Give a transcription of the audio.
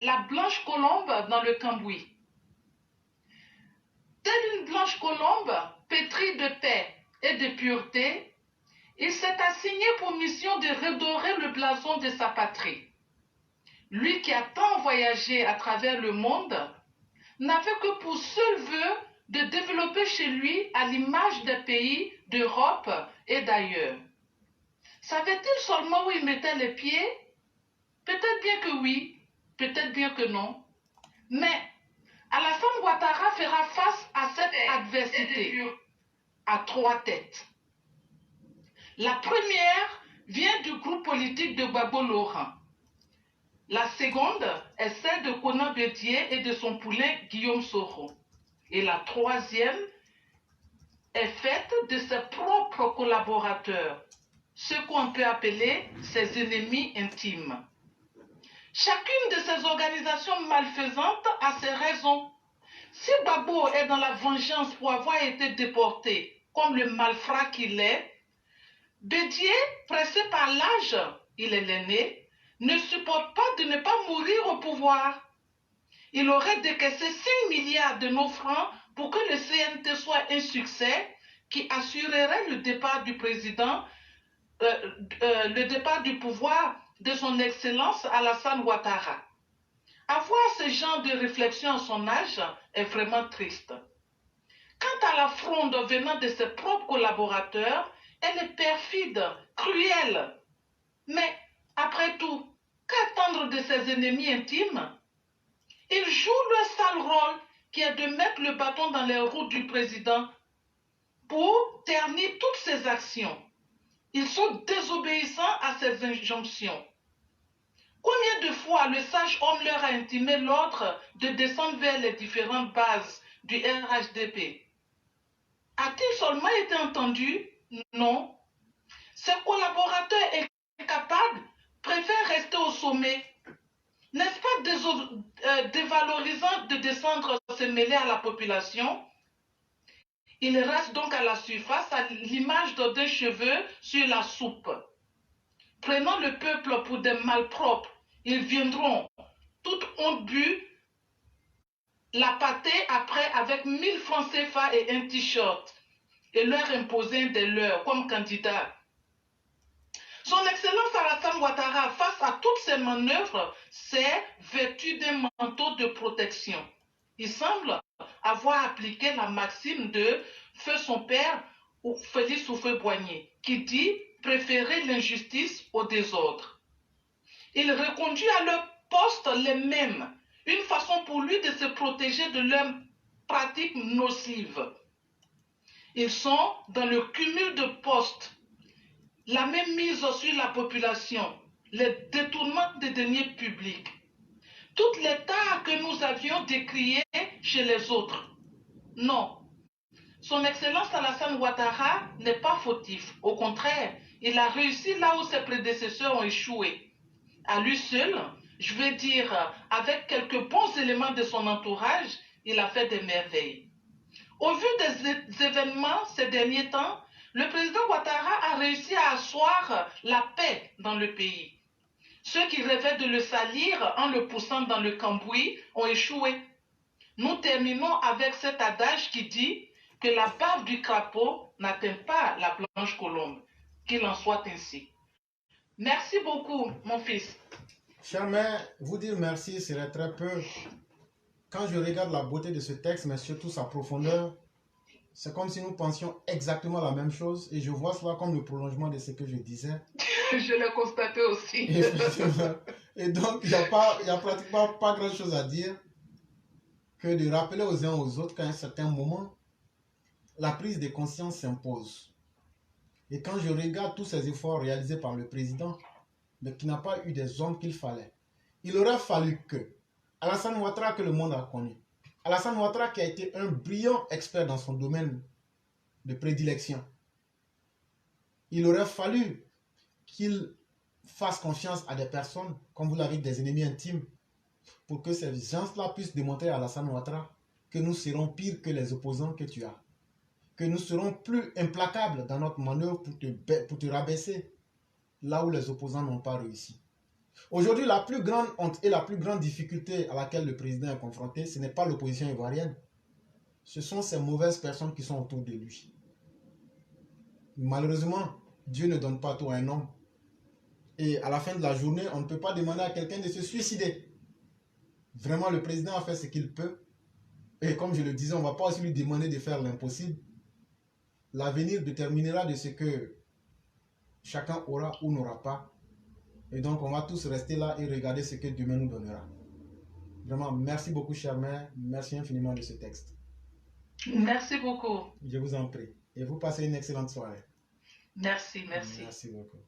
la blanche colombe dans le cambouis. Telle une blanche colombe pétrie de paix et de pureté, il s'est assigné pour mission de redorer le blason de sa patrie. Lui qui a tant voyagé à travers le monde, n'avait que pour seul vœu de développer chez lui à l'image des pays d'Europe et d'ailleurs. Savait-il seulement où il mettait les pieds? Peut-être bien que oui, peut-être bien que non. Mais Alassane Ouattara fera face à cette adversité à trois têtes. La première vient du groupe politique de Gbagbo Laurent. La seconde est celle de Konan Bédié et de son poulain Guillaume Soro. Et la troisième est faite de ses propres collaborateurs, ceux qu'on peut appeler ses ennemis intimes. Chacune de ces organisations malfaisantes a ses raisons. Si Gbagbo est dans la vengeance pour avoir été déporté, comme le malfrat qu'il est, Bédié, pressé par l'âge, il est l'aîné, ne supporte pas de ne pas mourir au pouvoir. Il aurait décaissé 5 milliards de nos francs pour que le CNT soit un succès qui assurerait le départ du président, le départ du pouvoir de son Excellence Alassane Ouattara. Avoir ce genre de réflexion à son âge est vraiment triste. Quant à la fronde venant de ses propres collaborateurs, elle est perfide, cruelle. Mais, après tout, qu'attendre de ses ennemis intimes? Ils jouent le sale rôle qui est de mettre le bâton dans les roues du président pour ternir toutes ses actions. Ils sont désobéissants à ses injonctions. Combien de fois le sage homme leur a intimé l'ordre de descendre vers les différentes bases du RHDP? A-t-il seulement été entendu? Non. Ses collaborateurs incapables préfèrent rester au sommet. N'est-ce pas dévalorisant de descendre se mêler à la population? Il reste donc à la surface à l'image d'un cheveu sur la soupe. Prenant le peuple pour des malpropres, ils viendront, toute honte bue, la pâter après avec 1000 francs CFA et un t-shirt et leur imposer des leurs comme candidat. Son Excellence Alassane Ouattara, face à toutes ces manœuvres, s'est vêtu d'un manteau de protection. Il semble avoir appliqué la maxime de Feu son père ou Félix Houphouët-Boigny, qui dit préférer l'injustice au désordre. Il reconduit à leur poste les mêmes, une façon pour lui de se protéger de leurs pratiques nocives. Ils sont dans le cumul de postes, la même mise sur la population, les détournements des deniers publics, toutes les tares que nous avions décriées chez les autres. Non, son Excellence Alassane Ouattara n'est pas fautif. Au contraire, il a réussi là où ses prédécesseurs ont échoué. À lui seul, je veux dire, avec quelques bons éléments de son entourage, il a fait des merveilles. Au vu des événements ces derniers temps, le président Ouattara a réussi à asseoir la paix dans le pays. Ceux qui rêvaient de le salir en le poussant dans le cambouis ont échoué. Nous terminons avec cet adage qui dit que la bave du crapaud n'atteint pas la blanche colombe. Qu'il en soit ainsi. Merci beaucoup, mon fils. Cher mère, vous dire merci serait très peu. Quand je regarde la beauté de ce texte, mais surtout sa profondeur, c'est comme si nous pensions exactement la même chose et je vois cela comme le prolongement de ce que je disais. Je l'ai constaté aussi. Et donc, il n'y a pratiquement pas grand-chose à dire que de rappeler aux uns aux autres qu'à un certain moment, la prise de conscience s'impose. Et quand je regarde tous ces efforts réalisés par le président, mais qui n'a pas eu des hommes qu'il fallait, il aurait fallu que Alassane Ouattara, que le monde a connu, Alassane Ouattara qui a été un brillant expert dans son domaine de prédilection, il aurait fallu qu'il fasse confiance à des personnes, comme vous l'avez dit, des ennemis intimes, pour que ces gens-là puissent démontrer à Alassane Ouattara que nous serons pires que les opposants que tu as, que nous serons plus implacables dans notre manœuvre pour te rabaisser là où les opposants n'ont pas réussi. Aujourd'hui, la plus grande honte et la plus grande difficulté à laquelle le président est confronté, ce n'est pas l'opposition ivoirienne. Ce sont ces mauvaises personnes qui sont autour de lui. Malheureusement, Dieu ne donne pas tout à un homme. Et à la fin de la journée, on ne peut pas demander à quelqu'un de se suicider. Vraiment, le président a fait ce qu'il peut. Et comme je le disais, on ne va pas aussi lui demander de faire l'impossible. L'avenir déterminera de ce que chacun aura ou n'aura pas. Et donc, on va tous rester là et regarder ce que demain nous donnera. Vraiment, merci beaucoup, chère mère. Merci infiniment de ce texte. Merci beaucoup. Je vous en prie. Et vous passez une excellente soirée. Merci, merci. Merci beaucoup.